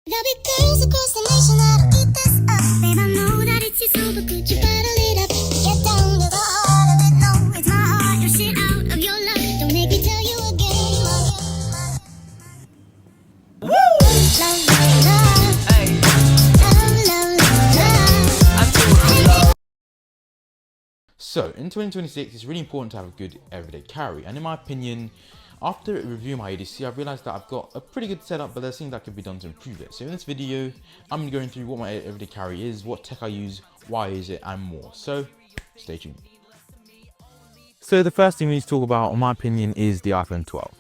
There'll be girls across the nation that'll eat this up. Babe, I know that it's you so, but could you bottle it up? Get down to the heart of it. No, it's my heart. Your shit out of your love. Don't make me tell you again. Woo! Love, love, love. Hey. Love, love, love, love. So, in 2026, it's really important to have a good everyday carry, and in my opinion, after reviewing my ADC, I realized that I've got a pretty good setup, but there's things that could be done to improve it. So in this video, I'm going to be going through what my everyday carry is, what tech I use, why I use it, and more. So, stay tuned. So the first thing we need to talk about, in my opinion, is the iPhone 12.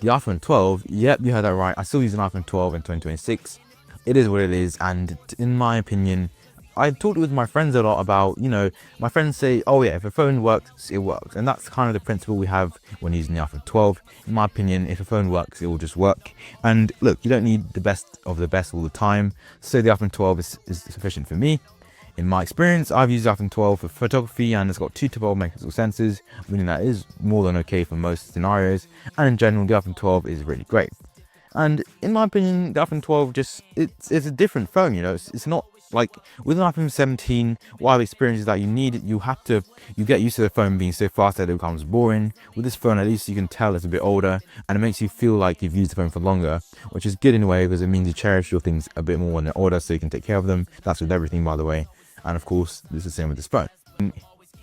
The iPhone 12, yep, you heard that right. I still use an iPhone 12 in 2026. It is what it is, and in my opinion, I talked with my friends a lot about, my friends say, oh yeah, if a phone works, it works. And that's kind of the principle we have when using the iPhone 12. In my opinion, if a phone works, it will just work. And look, you don't need the best of the best all the time. So the iPhone 12 is sufficient for me. In my experience, I've used the iPhone 12 for photography, and it's got 2 to 12 megapixel sensors, meaning that is more than okay for most scenarios. And in general, the iPhone 12 is really great. And in my opinion, the iPhone 12 it's a different phone, it's not like with an iPhone 17, what I've experienced is that you get used to the phone being so fast that it becomes boring. With this phone, at least you can tell it's a bit older, and it makes you feel like you've used the phone for longer, which is good in a way because it means you cherish your things a bit more when they're older, so you can take care of them. That's with everything, by the way. And of course, this is the same with this phone.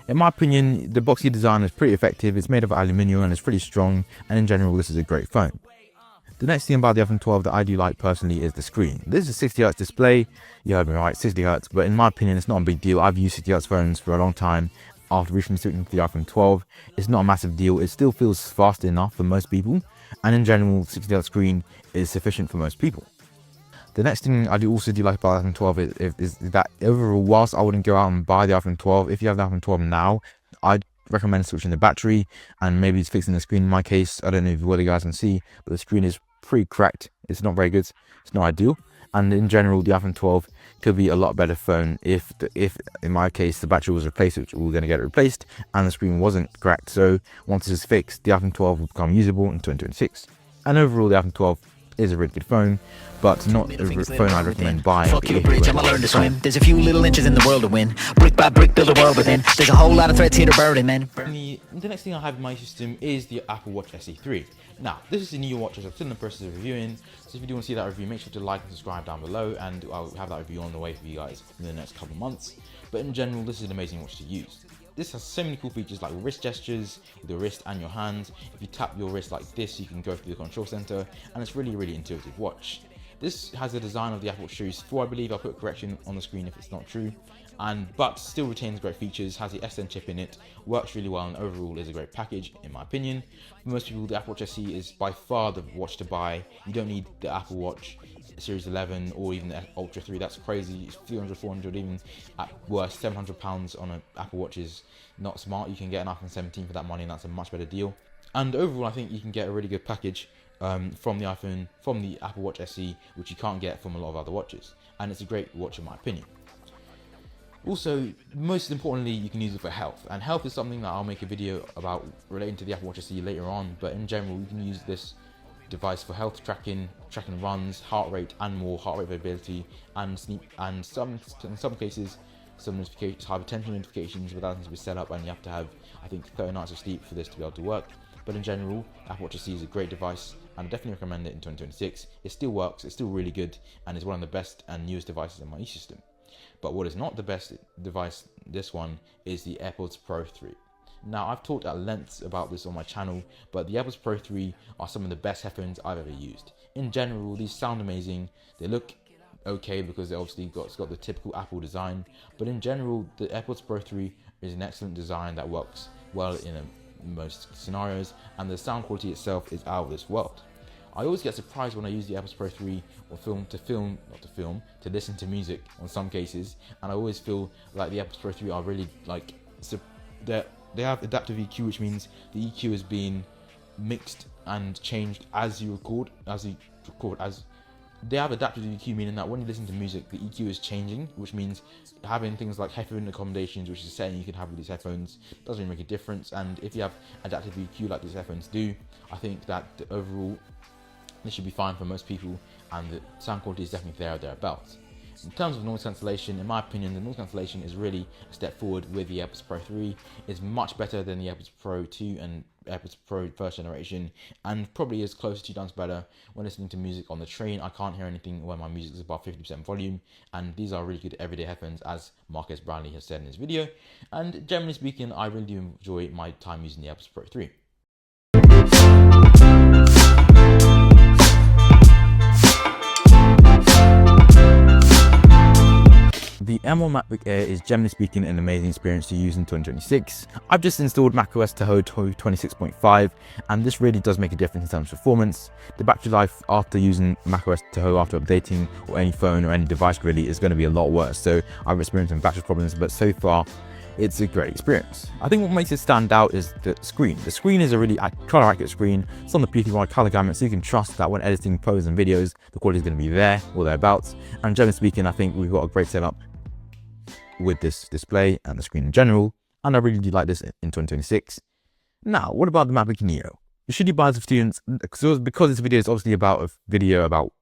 In my opinion, the boxy design is pretty effective. It's made of aluminium and it's pretty strong, and in general, this is a great phone. The next thing about the iPhone 12 that I do like personally is the screen. This is a 60Hz display. You heard me right, 60Hz, but in my opinion, it's not a big deal. I've used 60Hz phones for a long time. After recently switching to the iPhone 12, it's not a massive deal. It still feels fast enough for most people, and in general, 60Hz screen is sufficient for most people. The next thing I also do like about the iPhone 12 is that overall, whilst I wouldn't go out and buy the iPhone 12, if you have the iPhone 12 now, I'd recommend switching the battery and maybe it's fixing the screen. In my case, I don't know if you guys can see, but the screen is pretty cracked. It's not very good. It's not ideal. And in general, the iPhone 12 could be a lot better phone if in my case the battery was replaced, which we're going to get it replaced, and the screen wasn't cracked. So once this is fixed, the iPhone 12 will become usable in 2026. And overall, the iPhone 12 is a really good phone, but not a phone I'd recommend buying. Fuck you, bridge, I'ma learn to swim. There's a few little inches in the world to win. Brick by brick, build a world within. There's a whole lot of threats here to burden, man. The next thing I have in my system is the Apple Watch SE3. Now, this is a new watch I'm still in the process of reviewing, so if you do want to see that review, make sure to like and subscribe down below, and I'll have that review on the way for you guys in the next couple of months. But in general, this is an amazing watch to use. This has so many cool features like wrist gestures with your wrist and your hands. If you tap your wrist like this, you can go through the control center, and it's really intuitive watch. This has the design of the Apple Watch Series 4, I believe. I'll put a correction on the screen if it's not true. But still retains great features, has the S10 chip in it, works really well, and overall is a great package in my opinion. For most people, the Apple Watch SE is by far the watch to buy. You don't need the Apple Watch Series 11 or even the Ultra 3. That's crazy. It's 300, 400, even at worst £700 on an Apple Watch is not smart. You can get an iPhone 17 for that money, and that's a much better deal. And overall, I think you can get a really good package from the Apple Watch SE, which you can't get from a lot of other watches, and it's a great watch in my opinion. Also, most importantly, you can use it for health, and health is something that I'll make a video about relating to the Apple Watch SE later on, but in general, you can use this device for health tracking runs, heart rate, and more, heart rate variability, and sleep, and in some cases, some notifications, hypertension notifications, but that has to be set up, and you have to have, I think, 30 nights of sleep for this to be able to work. But in general, Apple Watch SE is a great device, and I definitely recommend it in 2026. It still works, it's still really good, and it's one of the best and newest devices in my ecosystem. But what is not the best device, this one, is the AirPods Pro 3. Now, I've talked at length about this on my channel, but the AirPods Pro 3 are some of the best headphones I've ever used. In general, these sound amazing, they look okay because they obviously got the typical Apple design, but in general, the AirPods Pro 3 is an excellent design that works well in most scenarios, and the sound quality itself is out of this world. I always get surprised when I use the AirPods Pro 3 to listen to music on some cases, and I always feel like the AirPods Pro 3 are really they have adaptive EQ, which means the EQ is being mixed and changed as you record. They have adaptive EQ, meaning that when you listen to music, the EQ is changing, which means having things like headphone accommodations, which is a setting you can have with these headphones, doesn't really make a difference. And if you have adaptive EQ like these headphones do, I think that overall This should be fine for most people, and the sound quality is definitely there or thereabouts. In terms of noise cancellation, in my opinion, the noise cancellation is really a step forward with the AirPods Pro 3. It's much better than the AirPods Pro 2 and AirPods Pro first generation, and probably is close to 2 times better when listening to music on the train. I can't hear anything when my music is above 50% volume, and these are really good everyday headphones, as Marcus Brownlee has said in his video. And generally speaking, I really do enjoy my time using the AirPods Pro 3. The M1 MacBook Air is generally speaking an amazing experience to use in 2026. I've just installed macOS Tahoe 26.5, and this really does make a difference in terms of performance. The battery life after using macOS Tahoe after updating, or any phone or any device really, is going to be a lot worse. So I've experienced some battery problems, but so far it's a great experience. I think what makes it stand out is the screen. The screen is a really color accurate screen. It's on the PT1 color gamut, so you can trust that when editing photos and videos, the quality is going to be there or thereabouts. And generally speaking, I think we've got a great setup with this display and the screen in general, and I really do like this in 2026. Now, what about the MacBook Neo? Should you buy as for students? Because this video is obviously about a video about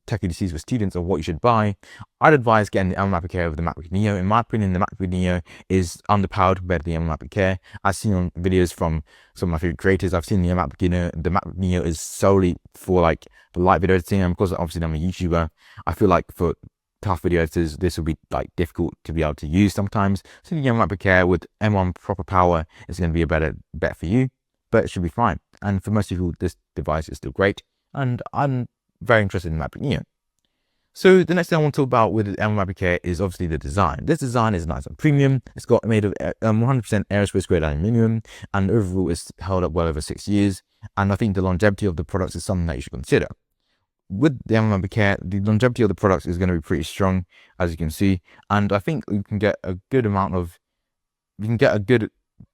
tech EDCs for students, or what you should buy, I'd advise getting the M1 MacBook Air over the MacBook Neo. In my opinion, the MacBook Neo is underpowered compared to the M1 MacBook Air. I've seen on videos from some of my favorite creators, I've seen the MacBook Neo is solely for like the light video editing, and because obviously I'm a YouTuber, I feel like for tough video editors, this will be like difficult to be able to use sometimes. So the M1 MacBook Air with M1 proper power is going to be a better bet for you, but it should be fine. And for most people, this device is still great, and I'm very interested in the MacBook Neo. So the next thing I want to talk about with the M1 MacBook Air is obviously the design. This design is nice and premium. It's got made of 100% aerospace grade aluminium, and overall it's held up well over 6 years. And I think the longevity of the products is something that you should consider. With the M1 MacBook Air, the longevity of the products is going to be pretty strong, as you can see, and I think you can get a good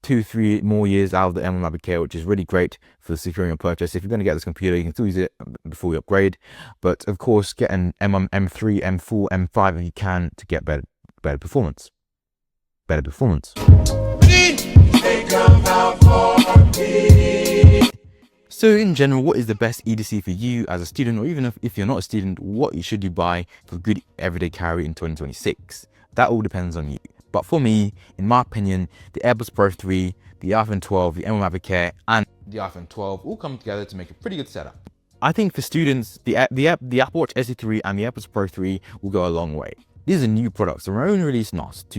2-3 more years out of the M1 MacBook Air, which is really great for securing your purchase. If you're going to get this computer, you can still use it before you upgrade, but of course get an M1, M3, M4, M5 if you can, to get better performance. So in general, what is the best EDC for you as a student, or even if you're not a student, what should you buy for good everyday carry in 2026? That all depends on you. But for me, in my opinion, the AirPods Pro 3, the iPhone 12, the M1 MacBook Air, and the iPhone 12 all come together to make a pretty good setup. I think for students, the Apple Watch SE3 and the AirPods Pro 3 will go a long way. These are new products that were only released last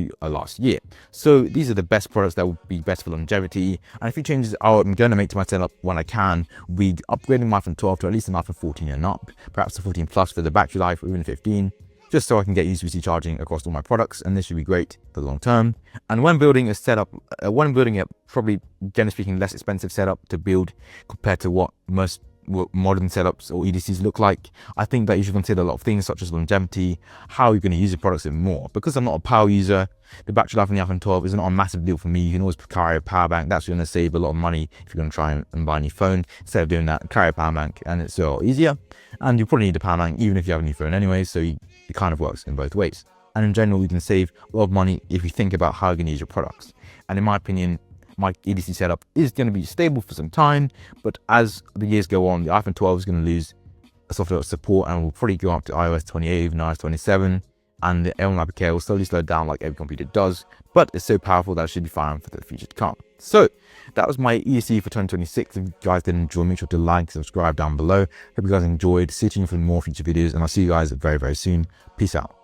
year. So these are the best products that will be best for longevity. And a few changes I'm going to make to my setup when I can will be upgrading my iPhone 12 to at least an iPhone 14 and up, perhaps a 14 Plus for the battery life, or even 15, just so I can get USB-C charging across all my products, and this should be great for the long term. And when building a setup, probably generally speaking less expensive setup to build compared to what modern setups or EDCs look like, I think that you should consider a lot of things such as longevity, how you're going to use your products and more. Because I'm not a power user, the battery life on the iPhone 12 is not a massive deal for me. You can always carry a power bank. That's going to save a lot of money if you're going to try and buy a new phone. Instead of doing that, carry a power bank, and it's a lot easier. And you probably need a power bank even if you have a new phone anyway, so it kind of works in both ways. And in general, you can save a lot of money if you think about how you're going to use your products. And in my opinion, my EDC setup is going to be stable for some time, but as the years go on, the iPhone 12 is going to lose software support and will probably go up to iOS 28, even iOS 27, and the M1 MacBook Air will slowly slow down like every computer does, but it's so powerful that it should be fine for the future to come. So that was my EDC for 2026. If you guys did enjoy, make sure to like, subscribe down below. Hope you guys enjoyed. Stay tuned for more future videos, and I'll see you guys very, very soon. Peace out.